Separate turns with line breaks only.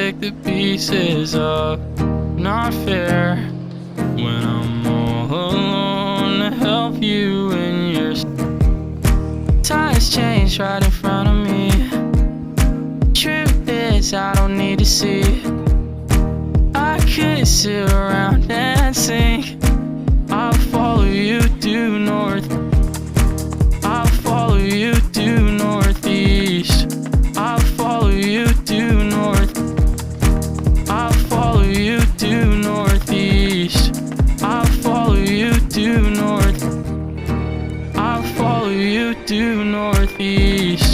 pick the pieces up. Not fair when I'm all alone to help you in your times change right in front of me. Truth is, I don't need to see. I could sit around and sing. I'll follow you due north. I'll follow you due northeast. I'll follow you due north. I'll follow you due northeast. I'll follow you due north. I'll follow you due northeast.